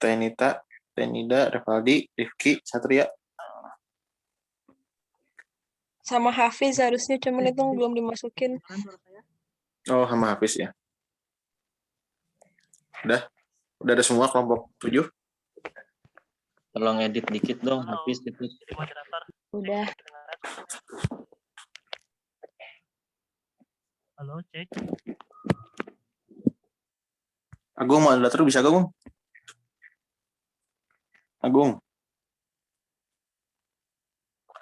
Tenita, Tenida, Revaldi, Rifki, Satria. Sama Hafiz harusnya, cuman itu belum dimasukin. Oh, sama Hafiz ya. Udah ada semua kelompok 7. Tolong edit dikit dong, Hafiz itu. Udah. Halo, cek. Agung moderator bisa Agung? Agung.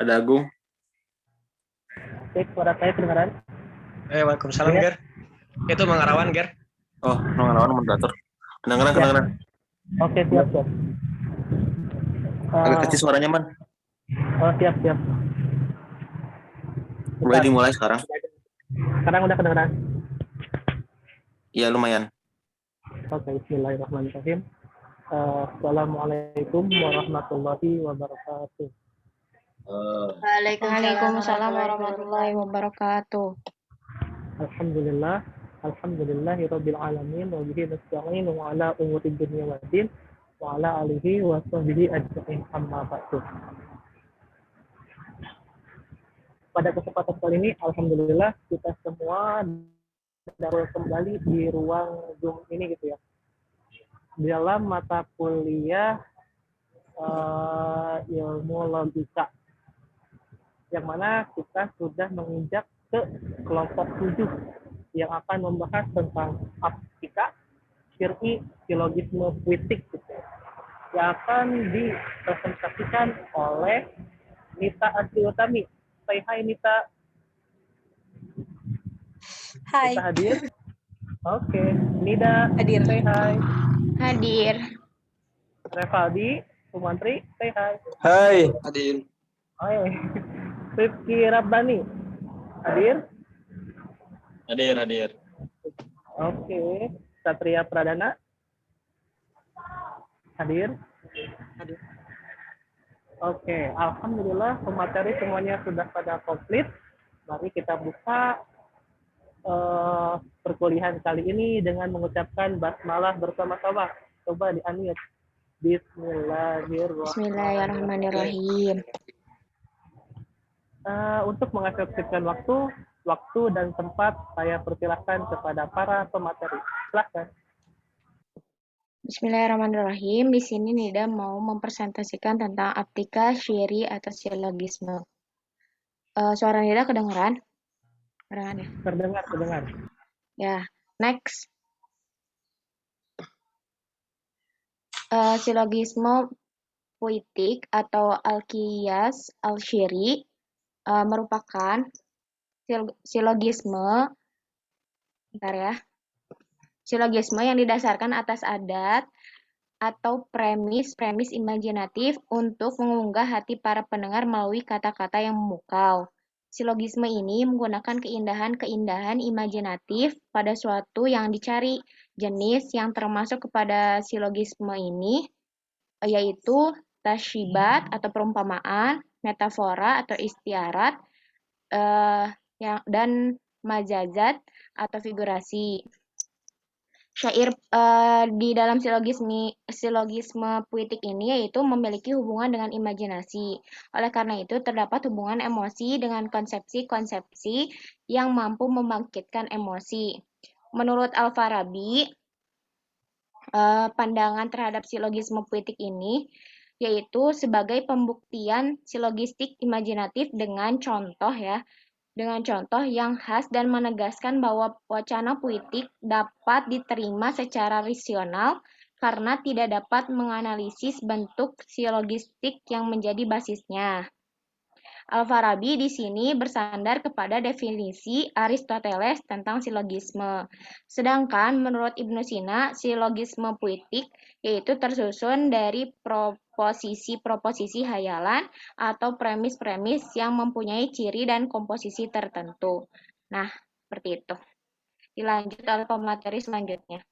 Ada Agung. Cek suara saya kedengaran? Waalaikumsalam, Ger. Itu Mang Arawan, Ger. Oh, Nongarawan moderator. Kedengaran. Oke, siap. Agak kecil suaranya, Man. Oh, siap. Boleh dimulai sekarang? Sekarang udah kedengaran? Iya, lumayan. Oke, bismillahirrahmanirrahim. Assalamualaikum warahmatullahi wabarakatuh. Waalaikumsalam warahmatullahi wabarakatuh. Alhamdulillahirabbil alamin wa bihi nasta'in wa ala umuri dunya waddin wa ala alihi wa sahbihi ajma'in amma ba'du. Pada kesempatan kali ini alhamdulillah kita semua dapat kembali di ruang Zoom ini gitu ya. Dalam mata kuliah ilmu logika. Yang mana kita sudah menginjak ke kelompok 7 yang akan membahas tentang aptika, syir'i, silogisme puitik gitu, yang akan dipresentasikan oleh Nita Asriutami. Say hi Nita. Hai. Nita hadir? Oke. Nida Hadir. say hi. Hadir. Revaldi, Sumantri, say hi. Hai. Hadir. Hai. Rifki Rabbani, hadir? Hadir. Oke. Satria Pradana, hadir? Oke, alhamdulillah pemateri semuanya sudah pada komplit. Mari kita buka perkuliahan kali ini dengan mengucapkan basmalah bersama-sama. Coba di-unmute. Bismillahirrahmanirrahim. Untuk mengefektifkan waktu dan tempat, saya persilahkan kepada para pemateri. Silahkan. Bismillahirrahmanirrahim. Di sini Nida mau mempresentasikan tentang aptika, syiri, atau silogisme. Suara Nida kedengeran? Kedengeran ya? Terdengar. Ya, next. Silogisme puitik atau al-qiyas al-syiri merupakan silogisme yang didasarkan atas adat atau premis imajinatif untuk mengunggah hati para pendengar melalui kata-kata yang memukau. Silogisme ini menggunakan keindahan imajinatif pada suatu yang dicari. Jenis yang termasuk kepada silogisme ini yaitu tasyibat atau perumpamaan, metafora atau istiarat, dan majazat atau figurasi. Syair di dalam silogisme puitik ini yaitu memiliki hubungan dengan imajinasi. Oleh karena itu, terdapat hubungan emosi dengan konsepsi-konsepsi yang mampu membangkitkan emosi. Menurut Al-Farabi, pandangan terhadap silogisme puitik ini yaitu sebagai pembuktian silogistik imajinatif dengan contoh yang khas dan menegaskan bahwa wacana puitik dapat diterima secara rasional karena tidak dapat menganalisis bentuk silogistik yang menjadi basisnya. Al-Farabi di sini bersandar kepada definisi Aristoteles tentang silogisme. Sedangkan menurut Ibnu Sina, silogisme puitik yaitu tersusun dari proposisi-proposisi hayalan atau premis-premis yang mempunyai ciri dan komposisi tertentu. Nah, seperti itu. Dilanjut oleh pemateri selanjutnya.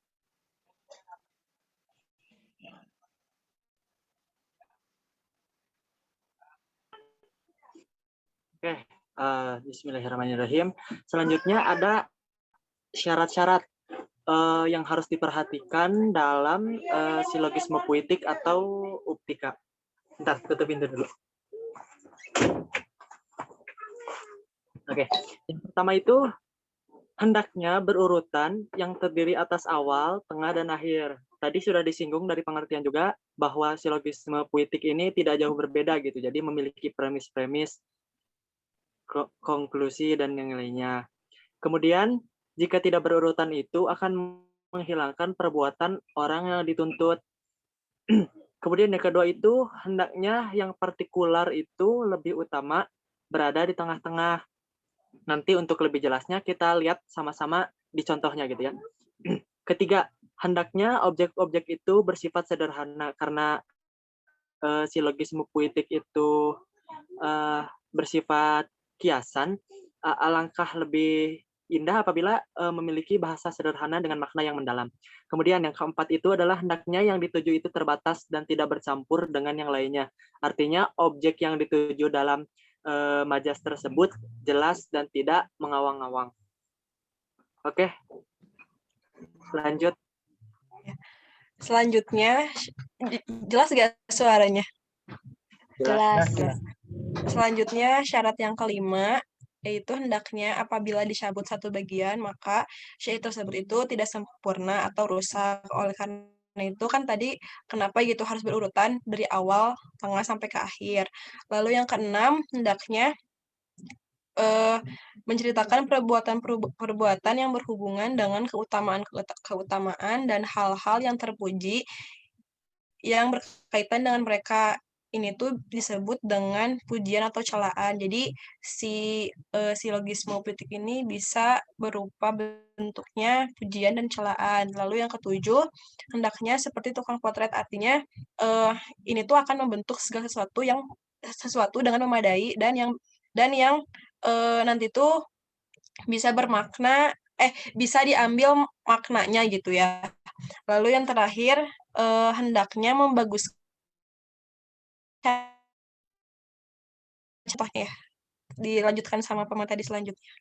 Oke, bismillahirrahmanirrahim. Selanjutnya ada syarat-syarat yang harus diperhatikan dalam silogisme puitik atau uptika. Bentar, tutup pintu dulu. Oke, yang pertama itu hendaknya berurutan yang terdiri atas awal, tengah, dan akhir. Tadi sudah disinggung dari pengertian juga bahwa silogisme puitik ini tidak jauh berbeda gitu. Jadi memiliki premis-premis, konklusi, dan yang lainnya. Kemudian, jika tidak berurutan itu akan menghilangkan perbuatan orang yang dituntut. Kemudian yang kedua itu, hendaknya yang partikular itu lebih utama berada di tengah-tengah. Nanti untuk lebih jelasnya kita lihat sama-sama di contohnya gitu ya. Ketiga, hendaknya objek-objek itu bersifat sederhana karena silogisme puitik itu bersifat kiasan. Alangkah lebih indah apabila memiliki bahasa sederhana dengan makna yang mendalam. Kemudian yang keempat itu adalah hendaknya yang dituju itu terbatas dan tidak bercampur dengan yang lainnya. Artinya objek yang dituju dalam majas tersebut jelas dan tidak mengawang-awang. Oke, lanjut. Selanjutnya, jelas gak suaranya? Jelas. Selanjutnya, syarat yang kelima, yaitu hendaknya apabila dicabut satu bagian, maka syair tersebut itu tidak sempurna atau rusak. Oleh karena itu kan tadi kenapa gitu harus berurutan dari awal, tengah, sampai ke akhir. Lalu yang keenam, hendaknya menceritakan perbuatan yang berhubungan dengan keutamaan dan hal-hal yang terpuji yang berkaitan dengan mereka. Ini tuh disebut dengan pujian atau celaan. Jadi si silogisme puitik ini bisa berupa bentuknya pujian dan celaan. Lalu yang ketujuh, hendaknya seperti tukang potret, artinya ini tuh akan membentuk segala sesuatu dengan memadai dan yang nanti tuh bisa bermakna bisa diambil maknanya gitu ya. Lalu yang terakhir, hendaknya membaguskan contohnya ya. Dilanjutkan sama pemateri selanjutnya.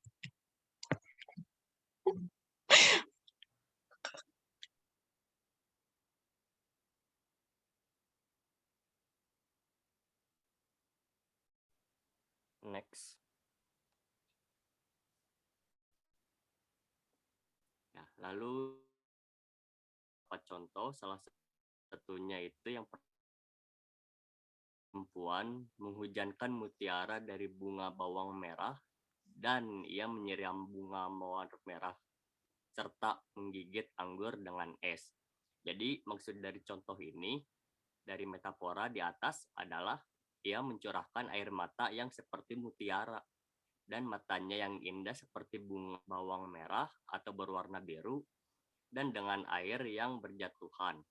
Next. Ya, lalu contoh salah satunya itu yang perempuan menghujankan mutiara dari bunga bawang merah dan ia menyiram bunga mawar merah serta menggigit anggur dengan es. Jadi maksud dari contoh ini dari metafora di atas adalah ia mencurahkan air mata yang seperti mutiara dan matanya yang indah seperti bunga bawang merah atau berwarna biru dan dengan air yang berjatuhan.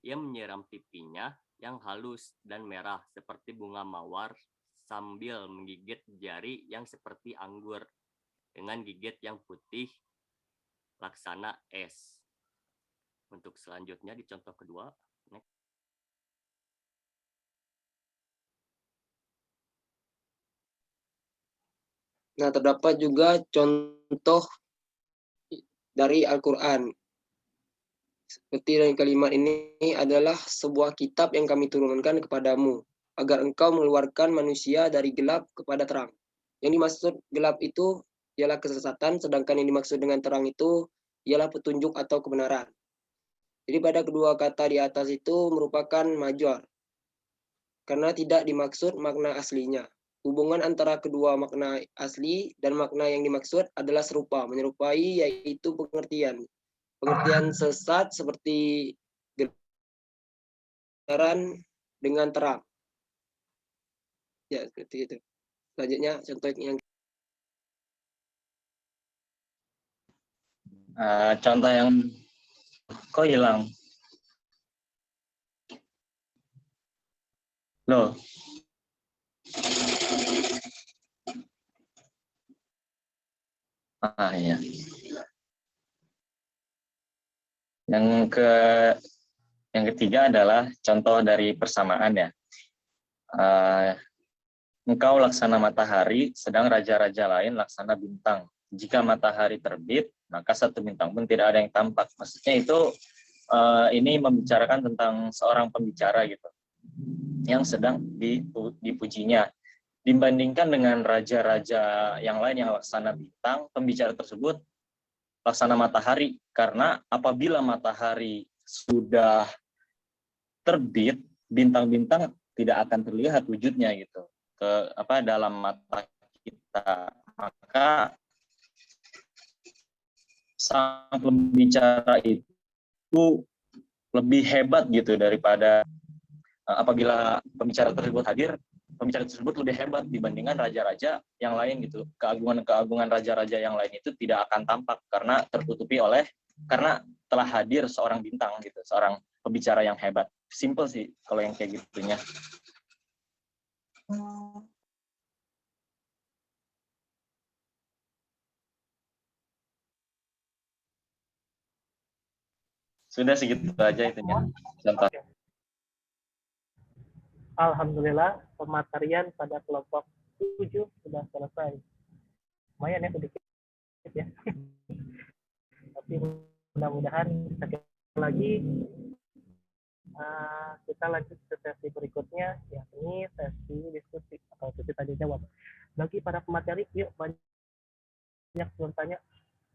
Ia menyiram pipinya yang halus dan merah seperti bunga mawar sambil menggigit jari yang seperti anggur dengan gigit yang putih laksana es. Untuk selanjutnya di contoh kedua. Next. Nah, terdapat juga contoh dari Al-Quran. Seperti yang kalimat ini adalah sebuah kitab yang kami turunkan kepadamu, agar engkau mengeluarkan manusia dari gelap kepada terang. Yang dimaksud gelap itu ialah kesesatan, sedangkan yang dimaksud dengan terang itu ialah petunjuk atau kebenaran. Jadi pada kedua kata di atas itu merupakan major, karena tidak dimaksud makna aslinya. Hubungan antara kedua makna asli dan makna yang dimaksud adalah serupa, menyerupai yaitu pengertian sesat seperti kebenaran dengan terang. Ya, seperti itu. Selanjutnya contoh yang contoh yang kok hilang. Loh. Iya. Yang ketiga adalah contoh dari persamaan ya. Engkau laksana matahari, sedang raja-raja lain laksana bintang. Jika matahari terbit, maka satu bintang pun tidak ada yang tampak. Maksudnya itu ini membicarakan tentang seorang pembicara gitu, yang sedang dipujinya. Dibandingkan dengan raja-raja yang lain yang laksana bintang, pembicara tersebut laksana matahari. Karena apabila matahari sudah terbit, bintang-bintang tidak akan terlihat wujudnya gitu dalam mata kita. Maka sang pembicara itu lebih hebat gitu daripada apabila pembicara tersebut hadir, pembicara tersebut lebih hebat dibandingkan raja-raja yang lain gitu. Keagungan raja-raja yang lain itu tidak akan tampak karena tertutupi karena telah hadir seorang bintang gitu, seorang pembicara yang hebat. Simple sih kalau yang kayak gitunya. Sudah segitu aja itunya. Contoh. Alhamdulillah, pematerian pada kelompok 7 sudah selesai. Lumayan ya, sedikit ya. Tapi mudah-mudahan kita lagi kita lanjut ke sesi berikutnya, yakni sesi diskusi atau sesi tanya jawab. Bagi para pemateri, yuk banyak bertanya.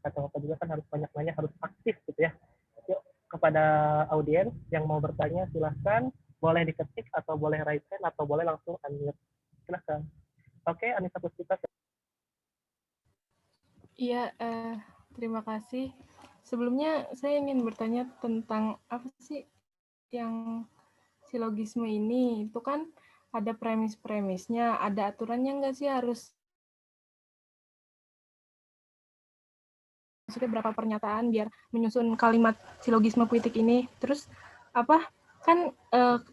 Kata-kata juga kan harus banyak nanya, harus aktif gitu ya. Yuk, kepada audiens yang mau bertanya silahkan, boleh diketik atau boleh raise hand atau boleh langsung unmute. Silahkan. Oke, Anissa Puspita. Iya, terima kasih. Sebelumnya saya ingin bertanya tentang apa sih yang silogisme ini? Itu kan ada premis-premisnya, ada aturannya nggak sih harus maksudnya berapa pernyataan biar menyusun kalimat silogisme puitik ini? Terus apa kan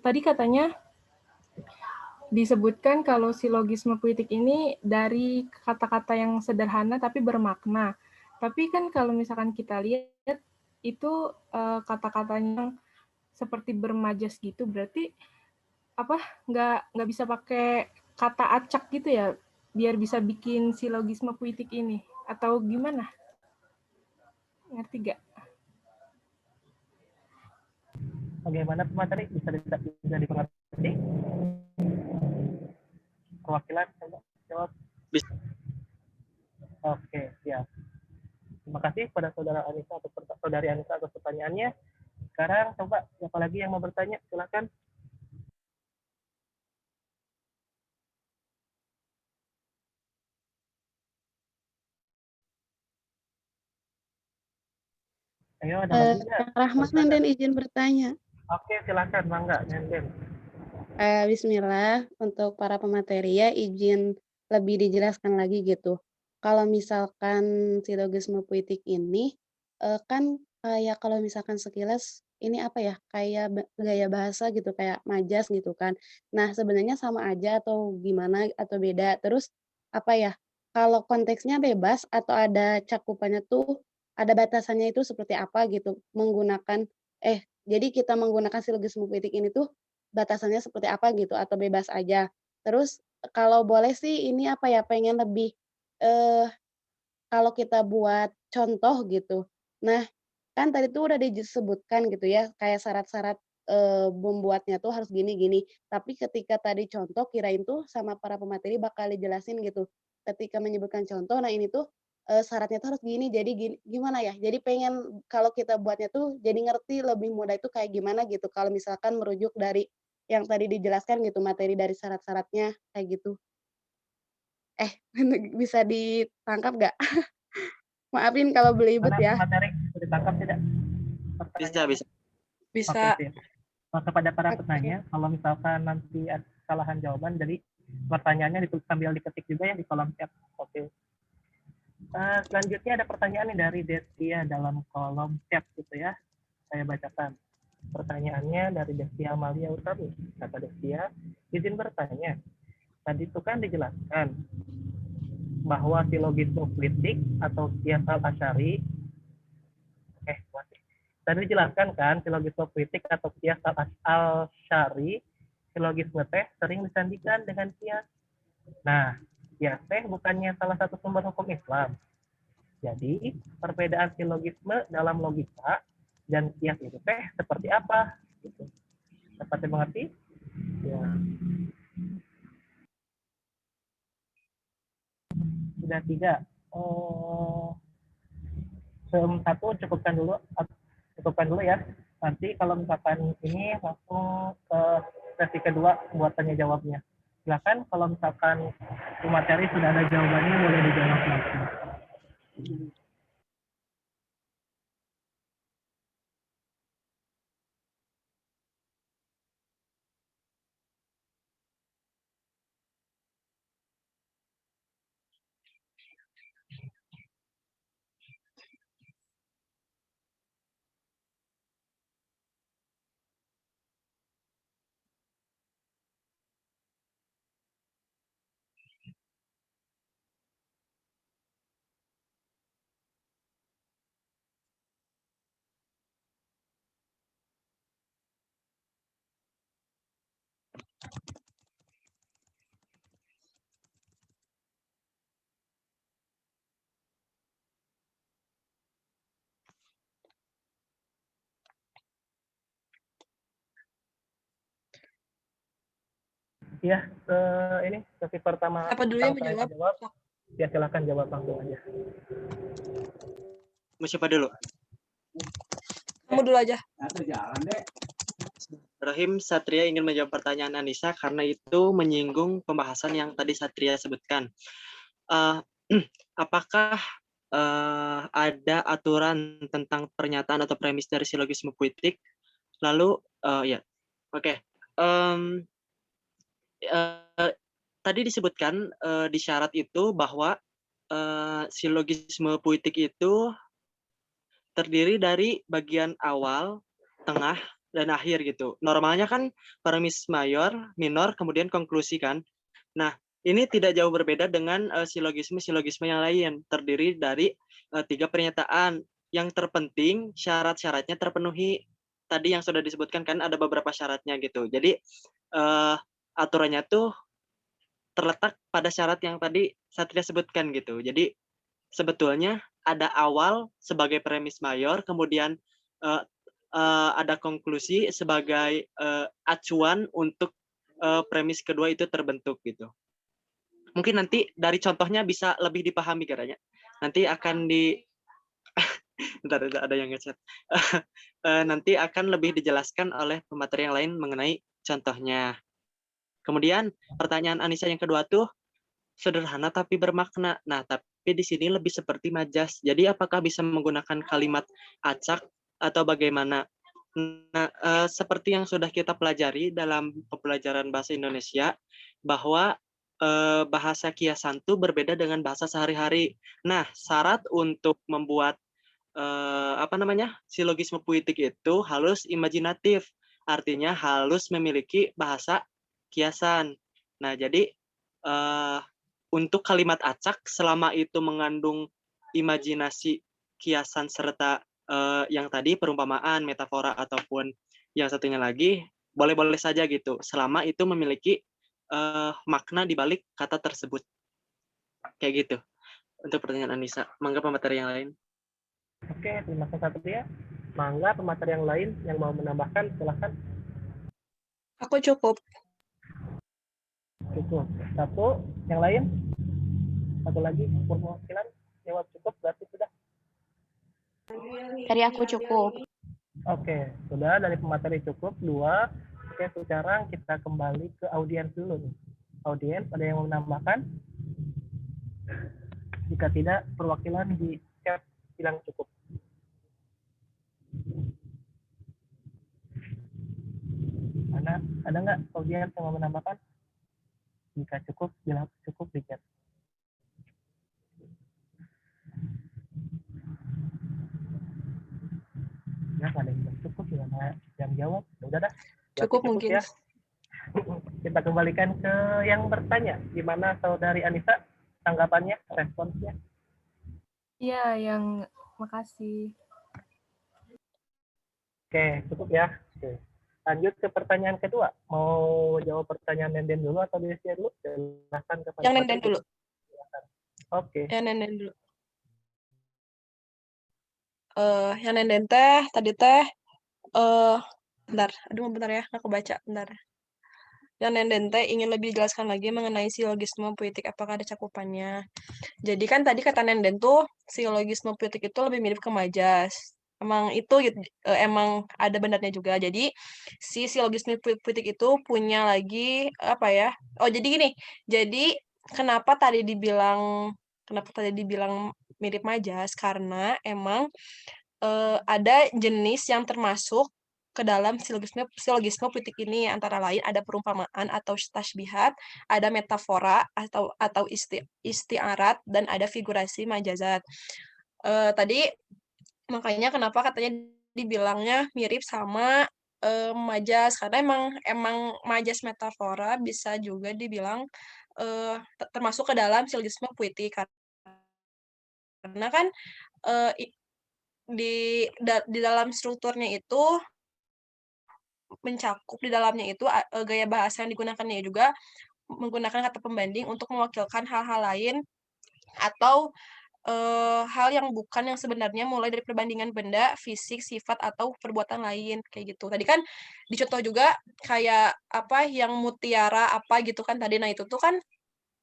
tadi katanya disebutkan kalau silogisme puitik ini dari kata-kata yang sederhana tapi bermakna. Tapi kan kalau misalkan kita lihat itu kata-katanya seperti bermajas gitu, berarti apa nggak bisa pakai kata acak gitu ya biar bisa bikin silogisme puitik ini atau gimana? Ngerti nggak? Bagaimana pemateri bisa dipengerti? Perwakilan jawab. Oke, siap. Terima kasih pada saudara Anissa atau saudari Anissa atas pertanyaannya. Sekarang coba siapa lagi yang mau bertanya, silakan. Ayo, ada lagi nggak? Rahmat Nenden izin bertanya. Oke, silakan, Mangga, Nenden. Bismillah, untuk para pemateri ya izin lebih dijelaskan lagi gitu. Kalau misalkan silogisme puitik ini kan kayak kalau misalkan sekilas ini apa ya kayak gaya bahasa gitu kayak majas gitu kan. Nah sebenarnya sama aja atau gimana atau beda. Terus apa ya kalau konteksnya bebas atau ada cakupannya tuh ada batasannya itu seperti apa gitu menggunakan jadi kita menggunakan silogisme puitik ini tuh batasannya seperti apa gitu atau bebas aja. Terus kalau boleh sih ini apa ya, pengen lebih, eee, kalau kita buat contoh gitu. Nah, kan tadi tuh udah disebutkan gitu ya, kayak syarat-syarat, membuatnya tuh harus gini gini. Tapi ketika tadi contoh kirain tuh sama para pemateri bakal dijelasin gitu. Ketika menyebutkan contoh, nah ini tuh, syaratnya tuh harus gini, jadi gimana ya, jadi pengen kalau kita buatnya tuh jadi ngerti lebih mudah itu kayak gimana gitu, kalau misalkan merujuk dari yang tadi dijelaskan gitu, materi dari syarat-syaratnya, kayak gitu. Bisa ditangkap nggak? Maafin kalau belibet Mana ya. pemateri bisa ditangkap tidak? Bisa. Bisa. Oke, siap. Kepada para Oke. penanya, kalau misalkan nanti ada kesalahan jawaban, jadi pertanyaannya sambil diketik juga ya di kolom chat. Oke. Selanjutnya ada pertanyaan nih dari Destia dalam kolom chat gitu ya. Saya bacakan. Pertanyaannya dari Destia Amalia Utami. Kata Destia, izin bertanya. Tadi itu kan dijelaskan bahwa silogisme puitik atau qiyas al-asy'ari tadi dijelaskan kan silogisme puitik atau qiyas al-asy'ari silogisme teh sering disandingkan dengan qiyas. Nah, qiyas teh bukannya salah satu sumber hukum Islam. Jadi, perbedaan silogisme dalam logika dan kias itu teh seperti apa? Gitu. Dapat dimengerti? Ya. Sudah tiga. Satu cukupkan dulu ya. Nanti kalau misalkan ini langsung ke sesi kedua buat tanya jawabnya. Silakan kalau misalkan materi sudah ada jawabannya boleh dijawab langsung. Ya, ini sesi pertama. Siapa dulu yang tentang tanya menjawab? jawab. Ya, silakan jawab langsung aja. Mau siapa dulu? Kamu dulu aja. Rahim, Satria ingin menjawab pertanyaan Anissa karena itu menyinggung pembahasan yang tadi Satria sebutkan. Apakah ada aturan tentang pernyataan atau premis dari silogisme puitik? Lalu, oke. Tadi disebutkan di syarat itu bahwa silogisme puitik itu terdiri dari bagian awal, tengah, dan akhir gitu. Normalnya kan premis mayor, minor, kemudian konklusi kan. Nah, ini tidak jauh berbeda dengan silogisme-silogisme yang lain. Terdiri dari 3 pernyataan. Yang terpenting syarat-syaratnya terpenuhi. Tadi yang sudah disebutkan kan ada beberapa syaratnya gitu. Jadi aturannya tuh terletak pada syarat yang tadi Satria sebutkan gitu. Jadi sebetulnya ada awal sebagai premis mayor, kemudian ada konklusi sebagai acuan untuk premis kedua itu terbentuk gitu. Mungkin nanti dari contohnya bisa lebih dipahami kiranya. Nanti akan Bentar, ada yang ngechat. Nanti akan lebih dijelaskan oleh pemateri yang lain mengenai contohnya. Kemudian pertanyaan Anissa yang kedua tuh sederhana tapi bermakna. Nah, tapi di sini lebih seperti majas. Jadi apakah bisa menggunakan kalimat acak atau bagaimana? Nah, seperti yang sudah kita pelajari dalam pembelajaran bahasa Indonesia, bahwa bahasa kiasan itu berbeda dengan bahasa sehari-hari. Nah, syarat untuk membuat silogisme puitik itu halus imajinatif. Artinya halus memiliki bahasa kiasan. Nah, jadi untuk kalimat acak selama itu mengandung imajinasi kiasan serta yang tadi perumpamaan, metafora ataupun yang satunya lagi boleh-boleh saja gitu selama itu memiliki makna di balik kata tersebut. Kayak gitu. Untuk pertanyaan Anissa, mangga pemateri yang lain. Oke, terima kasih Satria. Mangga pemateri yang lain yang mau menambahkan silahkan. Aku cukup. Cukup. Satu, yang lain? Satu lagi, perwakilan jawab cukup berarti sudah. Dari aku cukup. Oke, sudah dari pemateri cukup. 2. Oke, sekarang kita kembali ke audiens dulu nih. Audiens, ada yang mau menambahkan? Jika tidak, perwakilan di chat bilang cukup. Ada nggak audiens yang mau menambahkan? Jika cukup, bilang cukup di chat. Ya, ada yang bilang cukup, gimana yang jawab? Udah dah. Cukup mungkin. Ya. Kita kembalikan ke yang bertanya. Gimana Saudari Anissa? Tanggapannya, responsnya? Iya, yang makasih. Oke, cukup ya. Oke. Lanjut ke pertanyaan kedua. Mau jawab pertanyaan Nenden dulu atau Desia dulu? Silahkan kepada Yang Nenden dulu. Oke. Yang Nenden dulu. Yang nenden teh tadi teh bentar, bentar ya, nggak kebaca, bentar. Yang nenden teh ingin lebih dijelaskan lagi mengenai silogisme puitik, apakah ada cakupannya? Jadi kan tadi kata nenden tuh silogisme puitik itu lebih mirip ke majas. Emang itu emang ada benarnya juga. Jadi si silogisme puitik itu punya lagi apa ya? Oh jadi gini. Jadi kenapa tadi dibilang mirip majas? Karena emang ada jenis yang termasuk ke dalam silogisme puitik ini, antara lain ada perumpamaan atau tasbihat, ada metafora atau istiarat, dan ada figurasi majazat. Tadi makanya kenapa katanya dibilangnya mirip sama majas, karena emang majas metafora bisa juga dibilang termasuk ke dalam silogisme puitik, karena kan di dalam strukturnya itu mencakup di dalamnya itu gaya bahasa yang digunakannya juga menggunakan kata pembanding untuk mewakilkan hal-hal lain atau hal yang bukan yang sebenarnya, mulai dari perbandingan benda, fisik, sifat, atau perbuatan lain kayak gitu. Tadi kan dicontoh juga kayak apa yang mutiara apa gitu kan tadi. Nah, itu tuh kan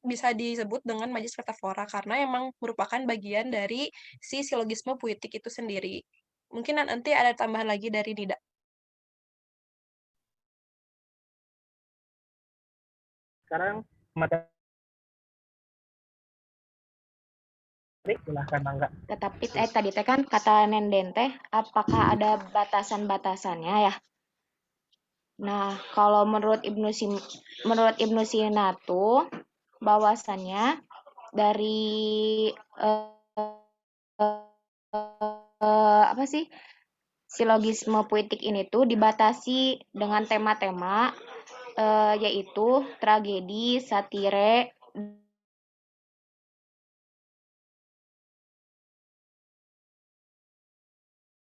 bisa disebut dengan majas metafora karena emang merupakan bagian dari si silogisme puitik itu sendiri. Mungkin nanti ada tambahan lagi dari Nida. Sekarang materi silahkan Mangga. Tetapi tadi teh kan kata nenden teh, apakah ada batasan-batasannya ya? Nah, kalau menurut Ibnu Sina tuh bahwasannya dari apa sih? Silogisme puitik ini tuh dibatasi dengan tema-tema yaitu tragedi, satire,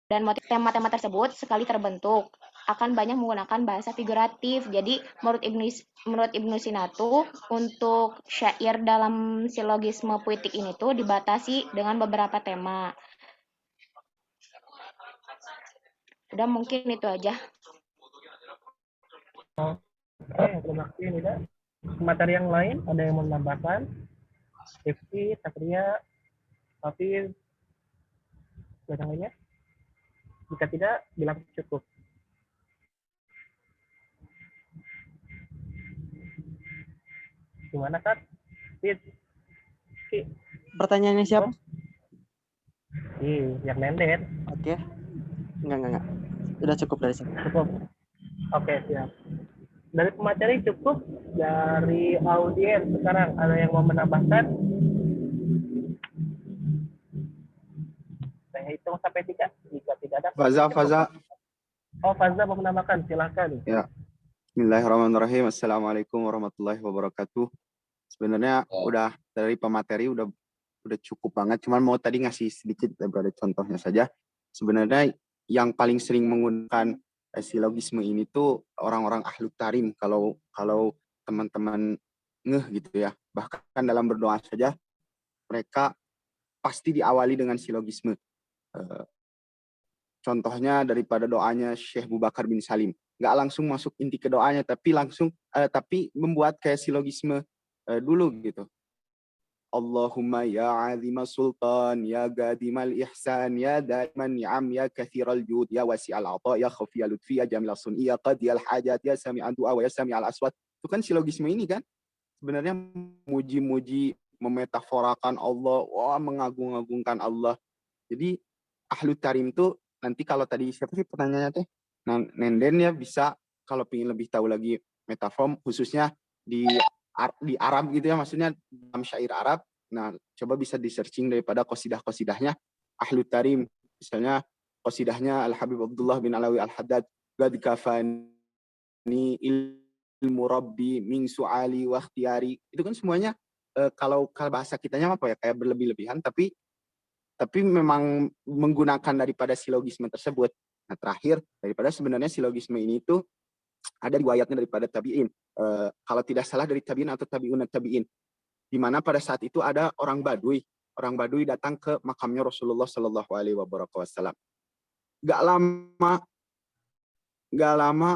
dan motif tema-tema tersebut sekali terbentuk akan banyak menggunakan bahasa figuratif. Jadi menurut Ibnu Sina tuh untuk syair dalam silogisme puitik ini tuh dibatasi dengan beberapa tema. Udah mungkin itu aja. Oke, terima kasih Nida. Materi yang lain ada yang mau menambahkan? Rifki, Satria, Hafiz, dan yang lainnya? Jika tidak, bilang cukup. Gimana, Sat? Fit? Pertanyaannya siapa? Yang nenden. Oke. Enggak. Udah cukup dari sini. Cukup. Oke, siap. Dari pemateri cukup. Dari audiens sekarang ada yang mau menambahkan? Saya hitung sampai 3. Jika tidak ada. Faza. Oh, Faza mau menambahkan. Silakan. Ya. Bismillahirrahmanirrahim. Assalamualaikum warahmatullahi wabarakatuh. Sebenarnya udah dari pemateri udah cukup banget. Cuman mau tadi ngasih sedikit daripada contohnya saja. Sebenarnya yang paling sering menggunakan silogisme ini tuh orang-orang ahlu tarim. Kalau teman-teman ngeh gitu ya. Bahkan dalam berdoa saja mereka pasti diawali dengan silogisme. Contohnya daripada doanya Syekh Abu Bakar bin Salim. Nggak langsung masuk inti ke doanya, tapi membuat kayak silogisme dulu gitu. Allahumma ya azima sultan, ya gadimal ihsan, ya daiman ni'am, ya kathiral jud, ya wasi'al ata, ya khafiyal lutfi, ya jamil sun'i, ya qadiyal hajat, ya sami'an du'a, ya sami'al aswat. Itu kan silogisme ini kan. Sebenarnya muji-muji, memetaforakan Allah, mengagung-agungkan Allah. Jadi ahlu tarim itu nanti kalau tadi siapa sih pertanyaannya teh? Nenden ya bisa kalau ingin lebih tahu lagi metafor khususnya di Arab gitu ya, maksudnya dalam syair Arab. Nah, coba bisa di searching daripada qasidah-qasidahnya ahlu tarim. Misalnya qasidahnya Al-Habib Abdullah bin Alawi Al-Haddad, "Qad kafani ilmu rabbi min su'ali wa ikhtiyari." Itu kan semuanya kalau bahasa kitanya apa ya, kayak berlebih-lebihan, tapi memang menggunakan daripada silogisme tersebut. Nah, terakhir, daripada sebenarnya silogisme ini tuh ada riwayatnya daripada tabi'in. Kalau tidak salah dari tabi'in atau tabi'un tabi'in. Di mana pada saat itu ada orang Baduy. orang Baduy datang ke makamnya Rasulullah Shallallahu Alaihi Wasallam. Gak lama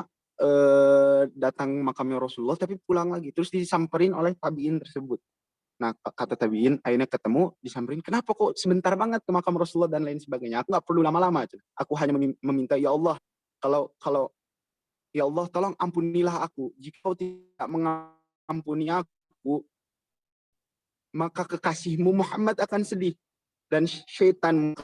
datang makamnya Rasulullah, tapi pulang lagi. Terus disamperin oleh tabiin tersebut. Nah, kata tabiin, akhirnya ketemu, disamperin. Kenapa kok sebentar banget ke makam Rasulullah dan lain sebagainya? Aku nggak perlu lama-lama. Aku hanya meminta, ya Allah, kalau ya Allah, tolong ampunilah aku. Jika kau tidak mengampuni aku, maka kekasihmu Muhammad akan sedih. Dan syaitan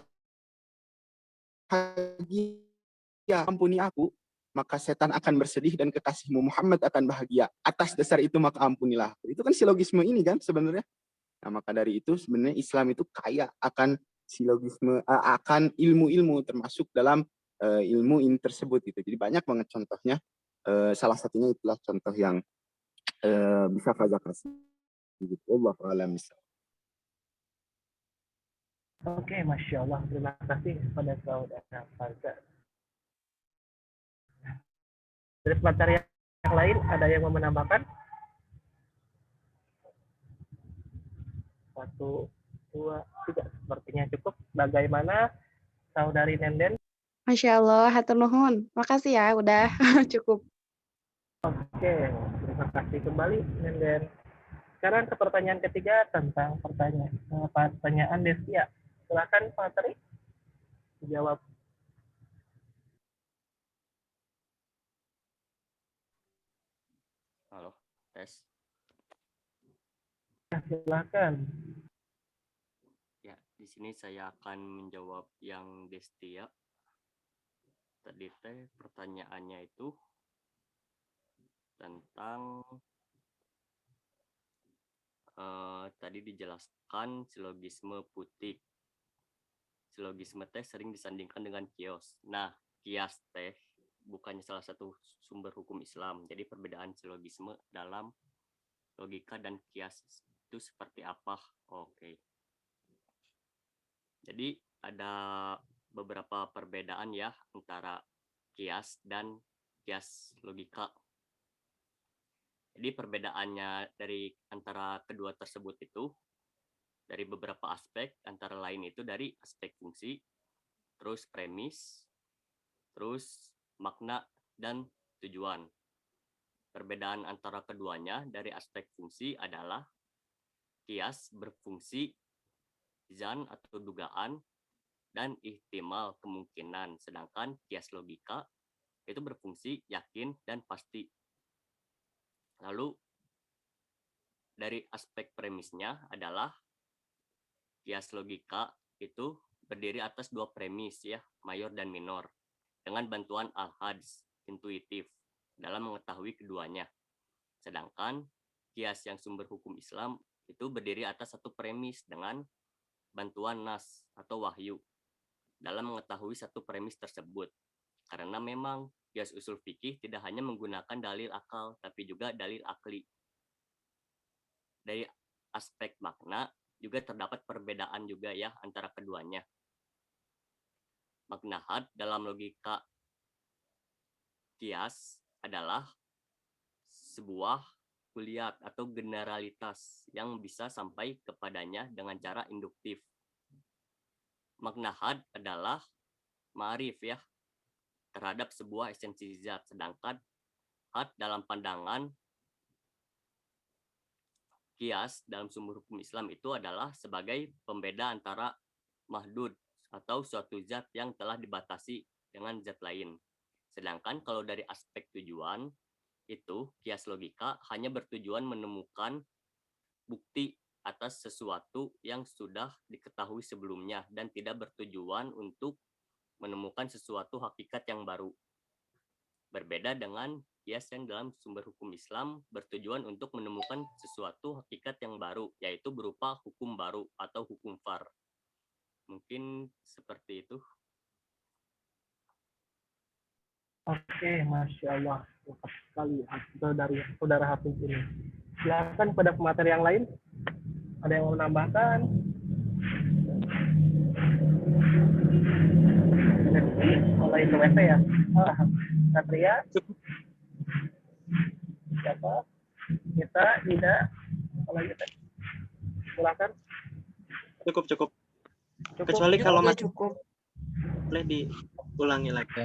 bahagia, ampuni aku, maka setan akan bersedih dan kekasihmu Muhammad akan bahagia. Atas dasar itu maka ampunilah. Itu kan silogisme ini kan sebenarnya. Nah, maka dari itu sebenarnya Islam itu kaya akan silogisme, akan ilmu-ilmu termasuk dalam ilmu ini tersebut gitu. Jadi banyak banget contohnya. Salah satunya itulah contoh yang bisa Faza kasih. Gitu. Allahu a'lam. Oke, Masya Allah. Terima kasih kepada saudara Faza. Dari materi yang lain, ada yang mau menambahkan? 1, 2, 3. Sepertinya cukup. Bagaimana saudari Nenden? Masya Allah, hatur nuhun. Makasih ya, udah cukup. Oke, terima kasih kembali Nenden. Sekarang ke pertanyaan ketiga tentang pertanyaan Destia. Silakan Pak Teri dijawab. Halo, tes. Silakan. Ya, di sini saya akan menjawab yang Destia. Tadi pertanyaannya itu tentang tadi dijelaskan silogisme putik. Silogisme teh sering disandingkan dengan kios. Nah, kias teh bukannya salah satu sumber hukum Islam. Jadi perbedaan silogisme dalam logika dan kias itu seperti apa? Oke. Jadi ada beberapa perbedaan ya antara kias dan kias logika. Jadi perbedaannya dari antara kedua tersebut itu dari beberapa aspek, antara lain itu dari aspek fungsi, terus premis, terus makna dan tujuan. Perbedaan antara keduanya dari aspek fungsi adalah kias berfungsi zan atau dugaan dan ihtimal kemungkinan, sedangkan kias logika itu berfungsi yakin dan pasti. Lalu dari aspek premisnya adalah kias logika itu berdiri atas dua premis ya, mayor dan minor, dengan bantuan al-hadz, intuitif, dalam mengetahui keduanya. Sedangkan kias yang sumber hukum Islam itu berdiri atas satu premis dengan bantuan nas atau wahyu, dalam mengetahui satu premis tersebut. Karena memang kias usul fikih tidak hanya menggunakan dalil akal, tapi juga dalil akli. Dari aspek makna juga terdapat perbedaan juga ya antara keduanya. Makna had dalam logika kias adalah sebuah kuliat atau generalitas yang bisa sampai kepadanya dengan cara induktif. Makna had adalah ma'rif ya terhadap sebuah esensi zat, sedangkan had dalam pandangan kias dalam sumber hukum Islam itu adalah sebagai pembeda antara mahdud atau suatu zat yang telah dibatasi dengan zat lain. Sedangkan kalau dari aspek tujuan itu kias logika hanya bertujuan menemukan bukti atas sesuatu yang sudah diketahui sebelumnya dan tidak bertujuan untuk menemukan sesuatu hakikat yang baru. Berbeda dengan kias yang dalam sumber hukum Islam bertujuan untuk menemukan sesuatu hakikat yang baru, yaitu berupa hukum baru atau hukum far. Mungkin seperti itu. Oke, Masya Allah. Lengkap sekali dari saudara Hafiz ini. Silakan pada pemateri yang lain. Ada yang mau menambahkan? Mulai ke WC ya? Satria? Siapa? Kita, Ida? Kalau gitu. Silakan. Cukup. Cukup. Kecuali kalau Udah masih cukup. boleh diulangi lagi.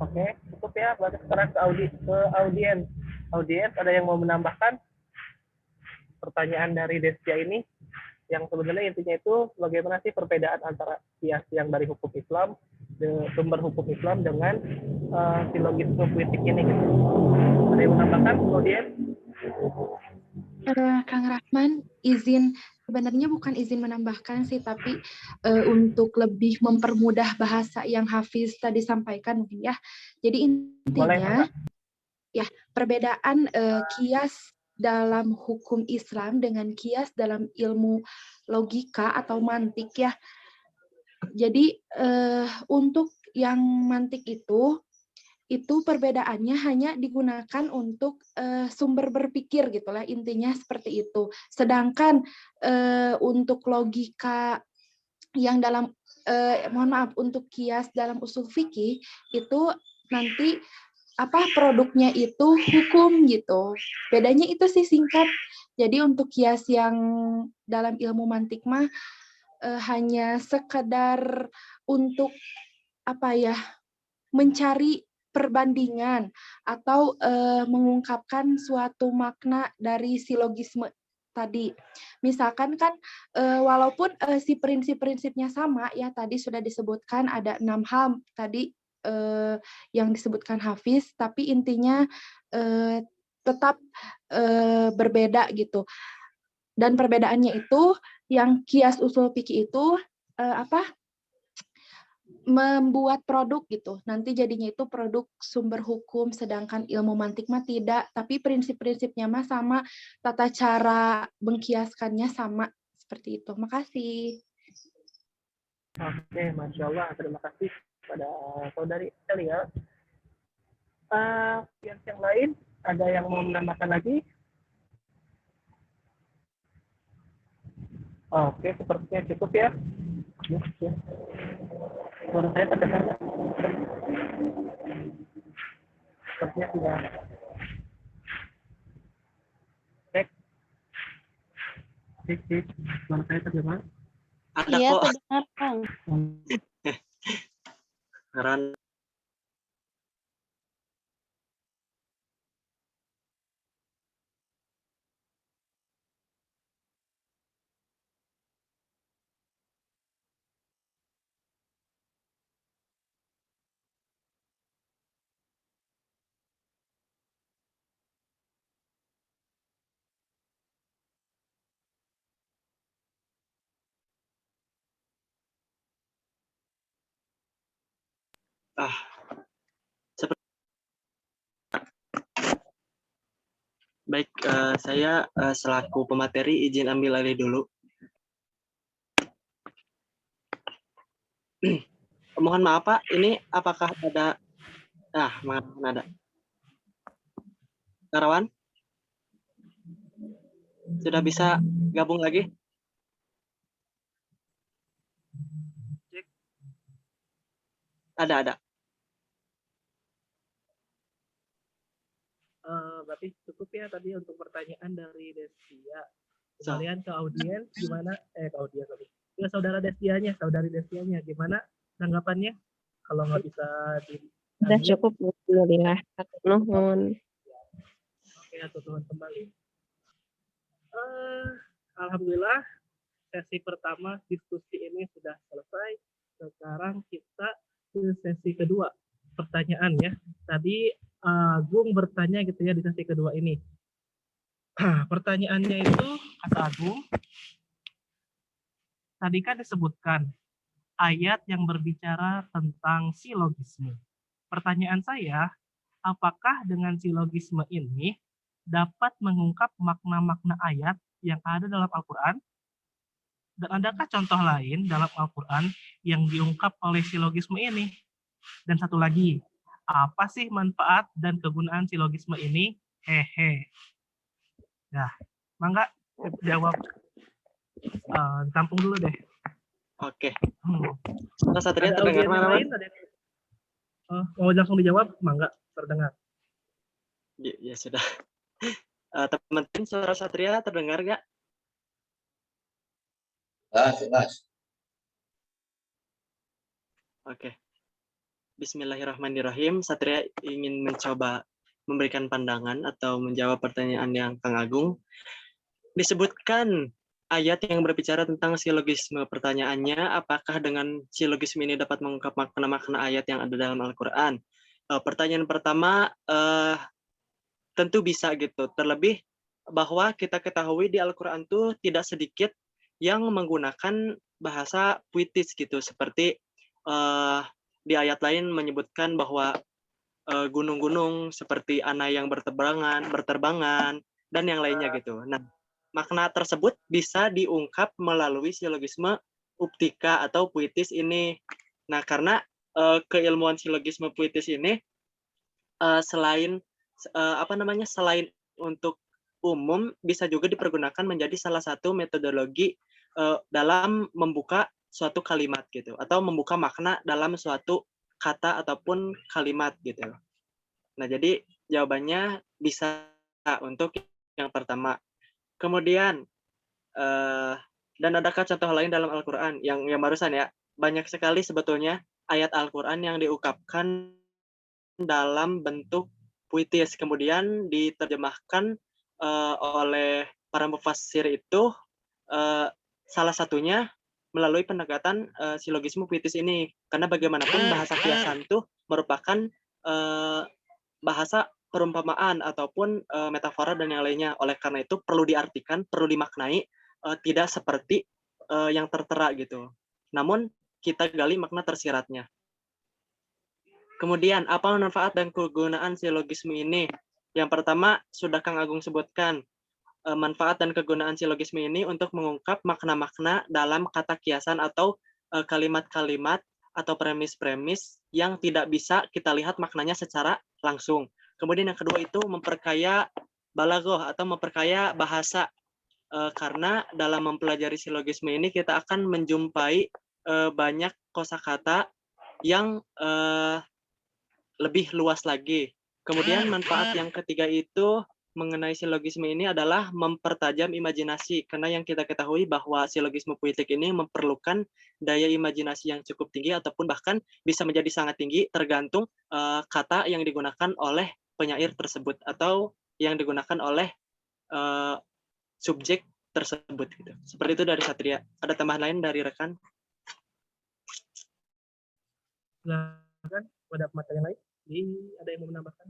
Oke, cukup ya. Berarti sekarang ke audiens. Audiens, ada yang mau menambahkan pertanyaan dari Destia ini? Yang sebenarnya intinya itu bagaimana sih perbedaan antara kias yang dari hukum Islam, sumber hukum Islam dengan silogisme puitik ini gitu. Ada yang menambahkan audiens? Kang Rahman, sebenarnya bukan izin menambahkan sih, tapi untuk lebih mempermudah bahasa yang Hafiz tadi sampaikan mungkin ya. Jadi intinya, ya perbedaan kias dalam hukum Islam dengan kias dalam ilmu logika atau mantik ya. Jadi untuk yang mantik itu perbedaannya hanya digunakan untuk sumber berpikir gitulah, intinya seperti itu. Sedangkan untuk logika yang dalam mohon maaf, untuk kias dalam usul fikih itu nanti produknya itu hukum gitu. Bedanya itu sih singkat. Jadi untuk kias yang dalam ilmu mantik mah hanya sekedar untuk mencari perbandingan atau mengungkapkan suatu makna dari silogisme tadi. Misalkan kan walaupun si prinsip-prinsipnya sama ya, tadi sudah disebutkan ada 6 hal tadi yang disebutkan Hafiz, tapi intinya tetap berbeda gitu. Dan perbedaannya itu yang kias usul fikih itu membuat produk gitu. Nanti jadinya itu produk sumber hukum, sedangkan ilmu mantik mah tidak, tapi prinsip-prinsipnya mah sama, tata cara mengkiaskannya sama, seperti itu. Makasih. Oke, Masya Allah. Terima kasih pada saudari Elia. Yang lain, ada yang mau menambahkan lagi? Oke, sepertinya cukup ya. Suara saya terdengar nggak? Sepertinya tidak. Cek. Suara saya terdengar? Ada Iya, kok. terdengar, Kang. Ran. Baik, saya selaku pemateri izin ambil alih dulu. Mohon maaf Pak, ini apakah ada? Mana ada? Karawan? Sudah bisa gabung lagi? Ada. Berarti cukup ya tadi untuk pertanyaan dari Destia. Kemudian ke audiens gimana? Ke audiens tadi. Ya saudari Destianya gimana tanggapannya? Kalau nggak bisa Sudah cukup, alhamdulillah. Nuhun. Oke, tuhan kembali. Alhamdulillah sesi pertama diskusi ini sudah selesai. Sekarang kita ke sesi kedua, pertanyaan ya. Tadi Agung bertanya gitu ya di sesi kedua ini. Pertanyaannya itu, kata Agung, tadi kan disebutkan ayat yang berbicara tentang silogisme. Pertanyaan saya, apakah dengan silogisme ini dapat mengungkap makna-makna ayat yang ada dalam Al-Quran? Dan adakah contoh lain dalam Al-Quran yang diungkap oleh silogisme ini? Dan satu lagi, apa sih manfaat dan kegunaan silogisme ini? Nah, mangga jawab. Tampung dulu deh. Oke. Mas Satria terdengar mana? Mau langsung dijawab? Mangga, terdengar. Ya sudah. Teman-teman, suara Satria terdengar nggak? Jelas. Oke. Bismillahirrahmanirrahim. Satria ingin mencoba memberikan pandangan atau menjawab pertanyaan yang Kang Agung. Disebutkan ayat yang berbicara tentang silogisme. Pertanyaannya, apakah dengan silogisme ini dapat mengungkap makna-makna ayat yang ada dalam Al-Quran? Pertanyaan pertama, tentu bisa gitu. Terlebih bahwa kita ketahui di Al-Quran itu tidak sedikit yang menggunakan bahasa puitis gitu. Seperti di ayat lain menyebutkan bahwa gunung-gunung seperti ana yang berterbangan, dan yang lainnya gitu. Nah, makna tersebut bisa diungkap melalui silogisme uptika atau puitis ini. Nah, karena keilmuan silogisme puitis ini selain selain untuk umum, bisa juga dipergunakan menjadi salah satu metodologi dalam membuka suatu kalimat gitu, atau membuka makna dalam suatu kata ataupun kalimat gitu. Nah, jadi jawabannya bisa untuk yang pertama. Kemudian, dan adakah contoh lain dalam Al-Quran yang barusan ya? Banyak sekali sebetulnya ayat Al-Quran yang diungkapkan dalam bentuk puitis, kemudian diterjemahkan oleh para mufassir itu, salah satunya melalui pendekatan silogisme puitis ini. Karena bagaimanapun bahasa kiasan itu merupakan bahasa perumpamaan ataupun metafora dan yang lainnya. Oleh karena itu perlu diartikan, perlu dimaknai, tidak seperti yang tertera gitu. Namun kita gali makna tersiratnya. Kemudian, apa manfaat dan kegunaan silogisme ini? Yang pertama, sudah Kang Agung sebutkan, manfaat dan kegunaan silogisme ini untuk mengungkap makna-makna dalam kata kiasan atau kalimat-kalimat atau premis-premis yang tidak bisa kita lihat maknanya secara langsung. Kemudian yang kedua itu memperkaya balaghah atau memperkaya bahasa, karena dalam mempelajari silogisme ini kita akan menjumpai banyak kosakata yang lebih luas lagi. Kemudian manfaat yang ketiga itu mengenai silogisme ini adalah mempertajam imajinasi, karena yang kita ketahui bahwa silogisme puitik ini memerlukan daya imajinasi yang cukup tinggi ataupun bahkan bisa menjadi sangat tinggi tergantung kata yang digunakan oleh penyair tersebut atau yang digunakan oleh subjek tersebut gitu. Seperti itu dari Satria. Ada tambahan lain dari rekan? Silakan pada materi yang lain. Ada yang mau menambahkan?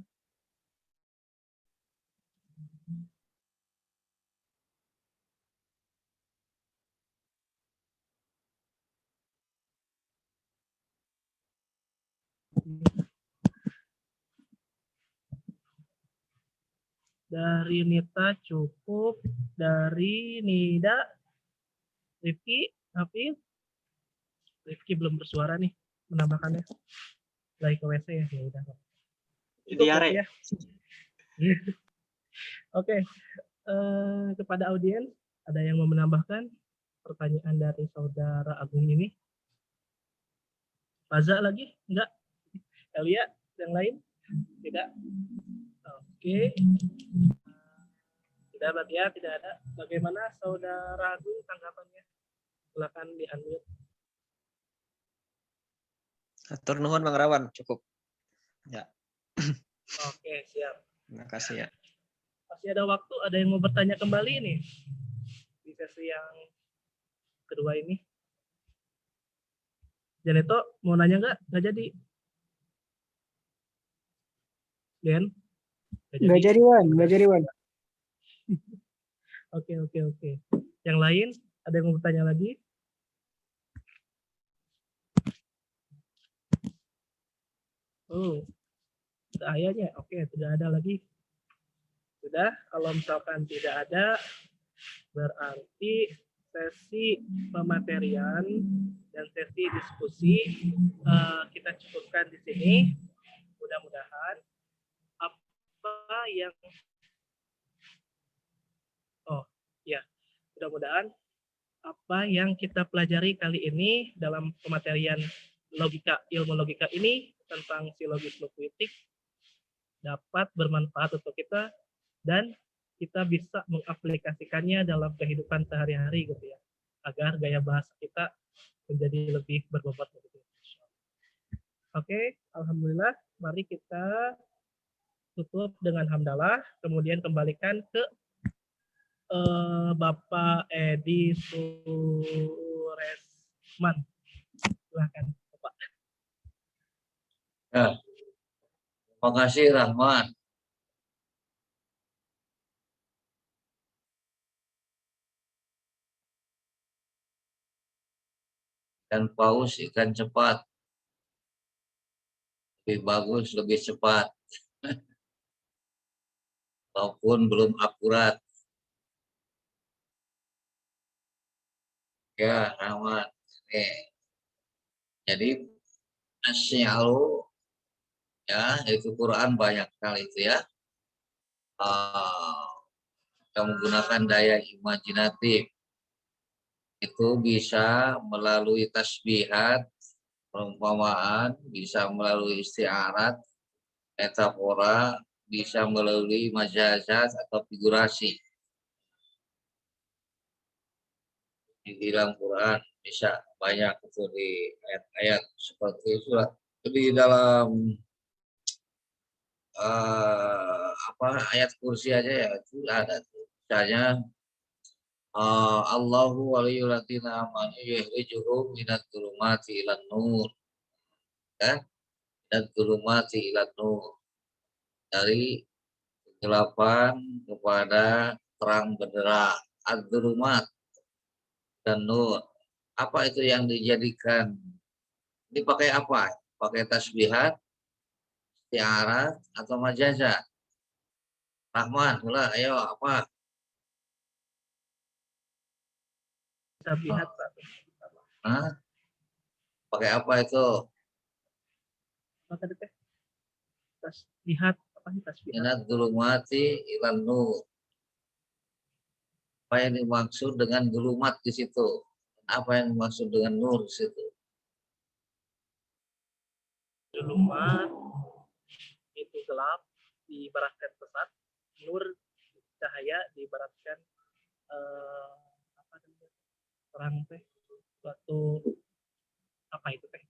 Dari Nita cukup, dari Nida, Rifki, Hafiz. Rifki belum bersuara nih menambahkannya. Lagi ke WC ya, ya udah. Diare. Ya. Oke, kepada audiens ada yang mau menambahkan pertanyaan dari saudara Agung ini? Faza lagi? Enggak? Elia, yang lain? Tidak? Oke. Tidak berarti ya, tidak ada. Bagaimana saudara Agung tanggapannya? Silakan di-unmute. Atur nuhun Bang Rawan, cukup. Ya. Oke, siap. Terima kasih ya. Masih ada waktu, ada yang mau bertanya kembali nih di sesi yang kedua ini. Janeto mau nanya nggak? Nggak jadi. Den? Nggak jadi, Wan. Nggak jadi, Wan. Oke. Yang lain, ada yang mau bertanya lagi? Oh, ayahnya. Oke, tidak ada lagi. Sudah, kalau misalkan tidak ada, berarti sesi pematerian dan sesi diskusi kita cukupkan di sini. Mudah-mudahan apa yang mudah-mudahan apa yang kita pelajari kali ini dalam pematerian logika, ilmu logika ini tentang silogisme puitik dapat bermanfaat untuk kita dan kita bisa mengaplikasikannya dalam kehidupan sehari-hari gitu ya, agar gaya bahasa kita menjadi lebih berbobot gitu. Oke, alhamdulillah. Mari kita tutup dengan hamdalah, kemudian kembalikan ke Bapak Edi Suresman. Silakan, Bapak. Ya, terima kasih Rahman. Dan paus ikan cepat. Lebih bagus, lebih cepat. Walaupun belum akurat. Ya, Rahman. Jadi, asyalu, ya, itu Quran banyak sekali itu ya. Kita menggunakan daya imajinatif. Itu bisa melalui tasbihat, perumpamaan, bisa melalui istiarat, metafora, bisa melalui majazat atau figurasi. Di dalam Quran bisa banyak itu di ayat-ayat seperti itu. Di dalam ayat kursi aja ya itu ada misalnya Allahu waliyul ladzina amanu yukhrijuhum minadh dhulumati ilan nur, ya, minadh dhulumati ilan nur, dari kegelapan kepada terang benderang, ad-dhulumat dan nur. Apa itu yang dijadikan? Dipakai apa? Pakai tasbihat, istiarat atau majazat? Rahman, mulai, ayo apa? Tasbihat, Hah? Pakai apa itu? Tasbihat, apa sih tasbihat? Minadh dhulumati ilan nur. Apa yang dimaksud dengan gulumat di situ? Apa yang dimaksud dengan nur di situ? Gulumat itu gelap, diibaratkan pesat. Nur cahaya diibaratkan apa namanya? Terang teh. Suatu apa itu teh?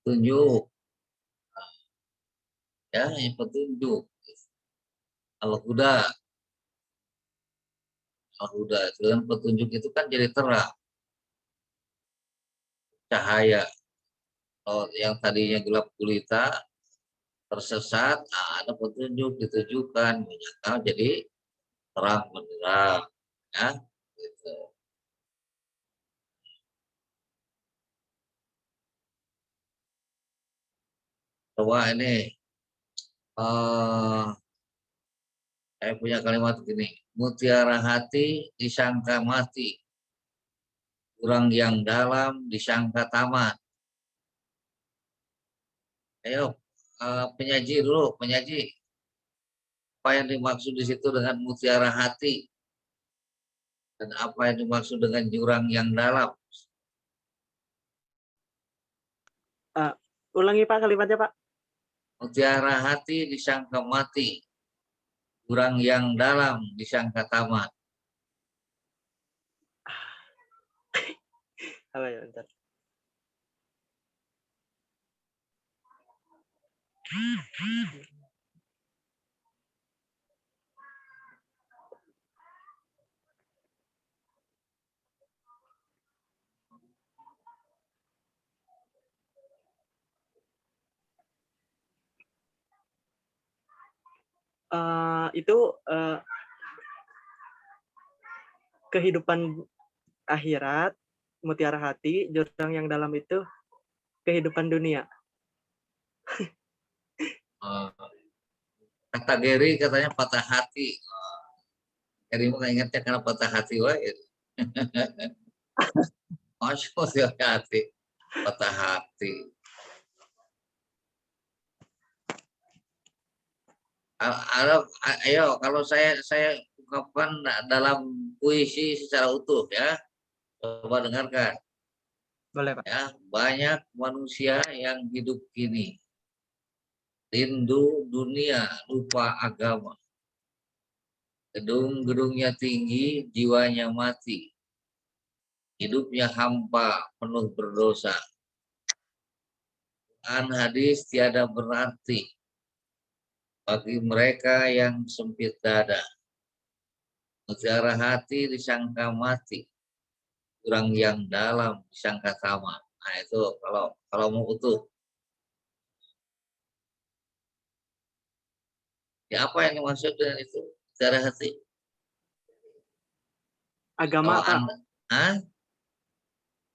Tunjuk. Ya, yang petunjuk. Al-Huda. Al-Huda itu kan petunjuk itu kan jadi terang. Cahaya. Oh, yang tadinya gelap gulita, tersesat, ada petunjuk ditujukan, menyangkal jadi terang benderang. Ya, gitu. Coba ini, saya punya kalimat begini, mutiara hati disangka mati, kurang yang dalam disangka tamat. Ayo, penyaji dulu, penyaji. Apa yang dimaksud di situ dengan mutiara hati? Dan apa yang dimaksud dengan jurang yang dalam? Ulangi Pak kalimatnya Pak. Mutiara hati disangka mati, jurang yang dalam disangka tamat. Apa ya, bentar. Itu kehidupan akhirat, mutiara hati, jurang yang dalam itu kehidupan dunia. Kata Gary katanya patah hati. Gary mah ingatnya karena patah hati wae. Masya hati, patah hati. Ayo kalau saya ungkapkan dalam puisi secara utuh ya. Coba dengarkan. Boleh, Pak. Ya, banyak manusia yang hidup kini rindu dunia, lupa agama. Gedung-gedungnya tinggi, jiwanya mati. Hidupnya hampa, penuh berdosa. Quran hadis tiada berarti bagi mereka yang sempit dada. Mutiara hati disangka mati, kurang yang dalam disangka sama. Nah itu kalau mau utuh. Ya apa yang dimaksud dengan itu? Mutiara hati. Agama, Kalau Pak. Anda, hah?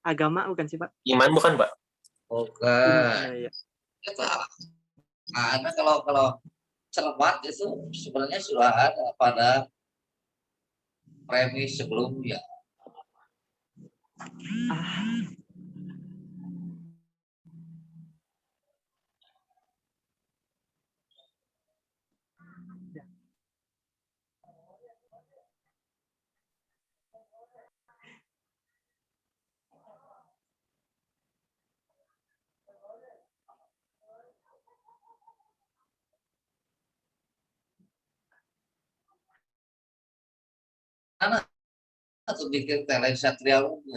Agama bukan sih, Pak? Iman bukan, Pak? Bukan. Ya, ya. Anda kalau cermat itu sebenarnya sudah ada pada premis sebelumnya. Anak atau bikin tele Satria Ungu.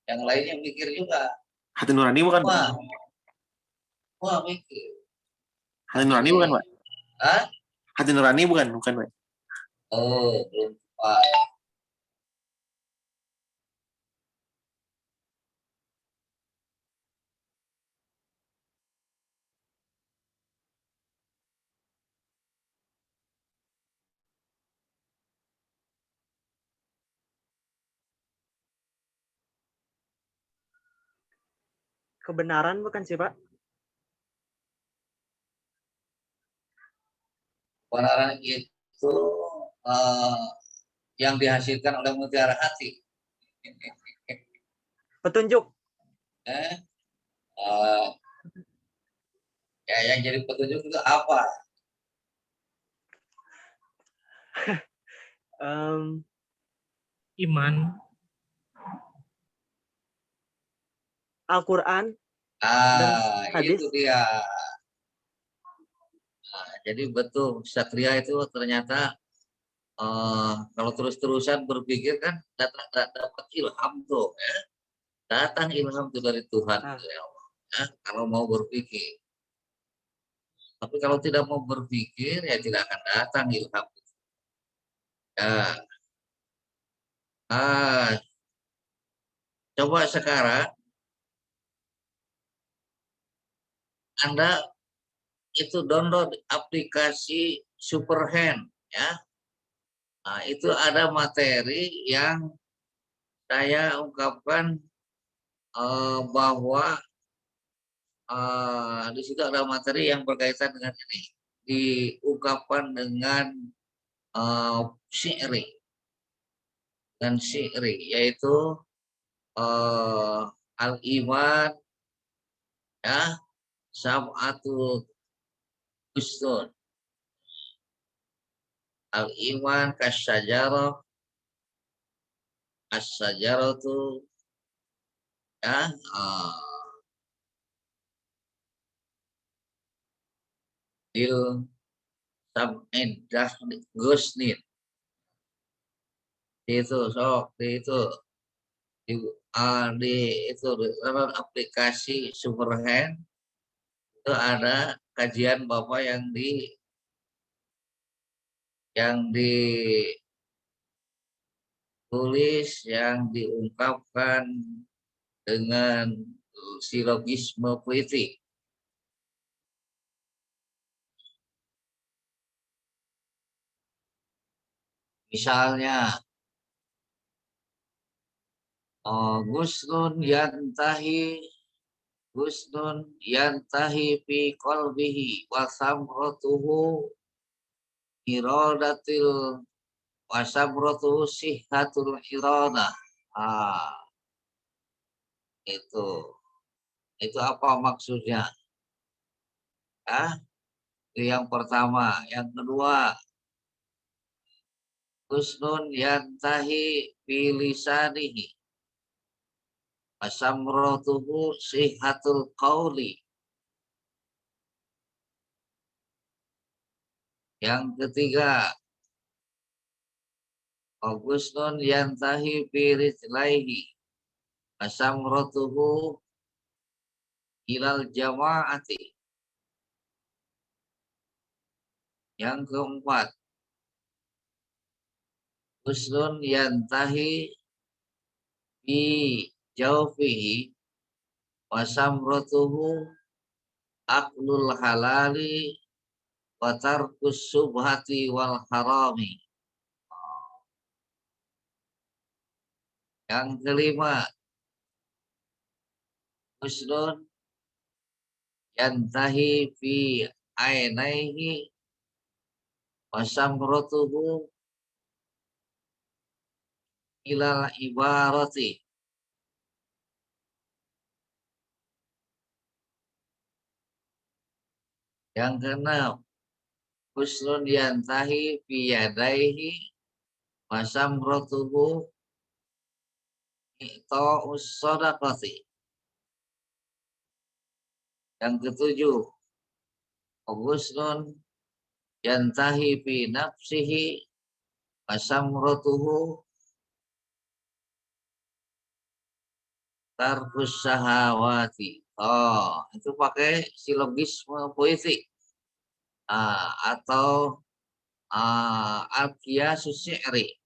Yang lainnya mikir juga. Hati nurani bukan, Pak? Wah mikir. Hati nurani bukan, Pak? Hah? Hati nurani bukan, Pak? Oh, belum Pak. Kebenaran bukan sih, Pak? Kebenaran itu yang dihasilkan oleh mutiara hati. Petunjuk. Ya yang jadi petunjuk itu apa? Iman. Al-Quran dan hadis. Itu dia. Nah, jadi betul Satria itu ternyata kalau terus-terusan berpikir kan dapat ilham tuh ya. Datang ilham itu dari Tuhan ya Allah. Ya, kalau mau berpikir. Tapi kalau tidak mau berpikir ya tidak akan datang ilham. Ya. Coba sekarang Anda itu download aplikasi Superhand ya. Nah, itu ada materi yang saya ungkapkan bahwa di situ ada materi yang berkaitan dengan ini, diungkapkan dengan syi'ri, yaitu al-iman ya, sab'atu uston, al-iman kasyajarah, as-sajaratu ya, il sab'edah gusnit itu sok itu di itu dalam aplikasi Superhand itu ada kajian Bapak yang ditulis, yang diungkapkan dengan silogisme puitik. Misalnya Gusnun yantahi fi qalbihi wa samratuhu iradatil wa samratuhu sihhatul iradah. Itu apa maksudnya? Itu yang pertama. Yang kedua, husnun yantahi bilisanihi wasamrotuhu sihatul qauli. Yang ketiga, husnun yantahi birijlaihi wasamrotuhu ilal jama'ati. Yang keempat, husnun yantahi bi jaufihi wasamrotuhu aklul halali wa tarkus subhati wal harami. Yang kelima, husnun yantahi fi ainaihi wasamrotuhu ilal ibarati. Yang keenam, husnun yantahi fi yadaihi wasamrotuhu i'ta'us sadaqati. Yang ketujuh, husnun yantahi fi nafsihi wasamrotuhu tarkus syahawati. Oh, itu pakai silogisme poetik atau al-qiyasus syi'ri.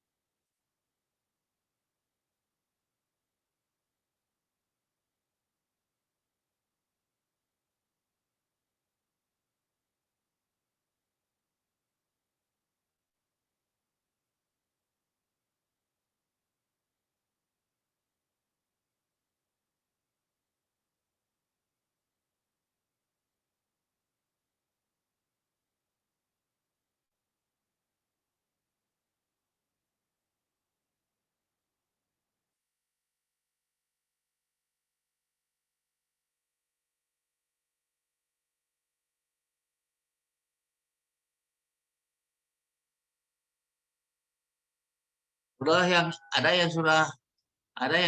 Udah ada yang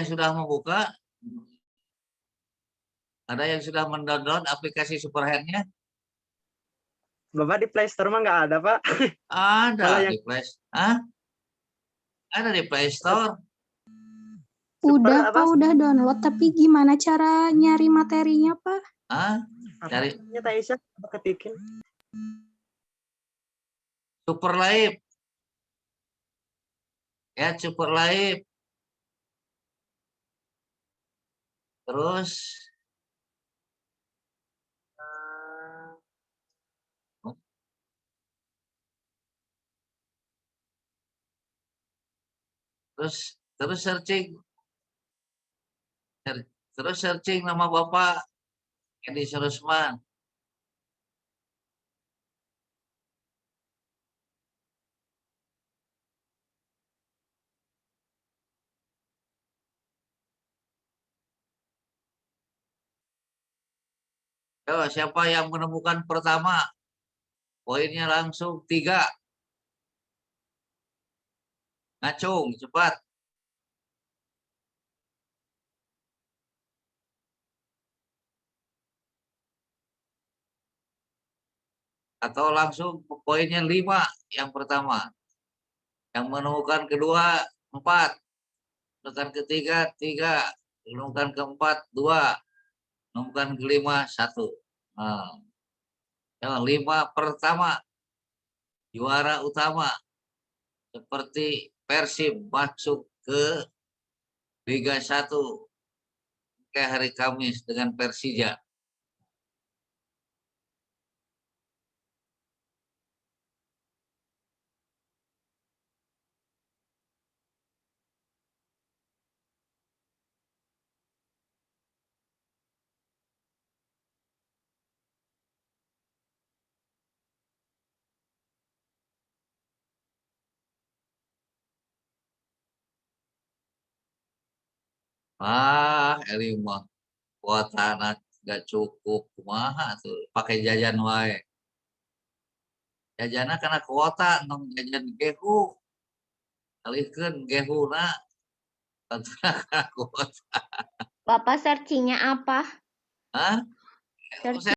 sudah membuka, ada yang sudah mendownload aplikasi Superhand-nya? Bapak di Play Store mah nggak ada, Pak. Ada di Play Store. Ada di Play Store. Udah, Pak, udah download, tapi gimana cara nyari materinya, Pak? Cari Tak Isya ketikin. Super Live. Ya, Super Live. Terus searching nama Bapak Edi Surusman. Yo, siapa yang menemukan pertama? Poinnya langsung 3. Ngacung, cepat. Atau langsung poinnya 5 yang pertama. Yang menemukan kedua 4. Menemukan ketiga 3. Menemukan keempat 2. Menemukan kelima 1. Nah, yang 5 pertama juara utama seperti Persib masuk ke Liga 1 ke hari Kamis dengan Persija. Elimah kuota anak gak cukup, kumaha tuh pakai jajan wae. Jajannya karena kuota nong jajan gehu. alihkeun gehuna Bapak searchingnya apa? Hah? Searching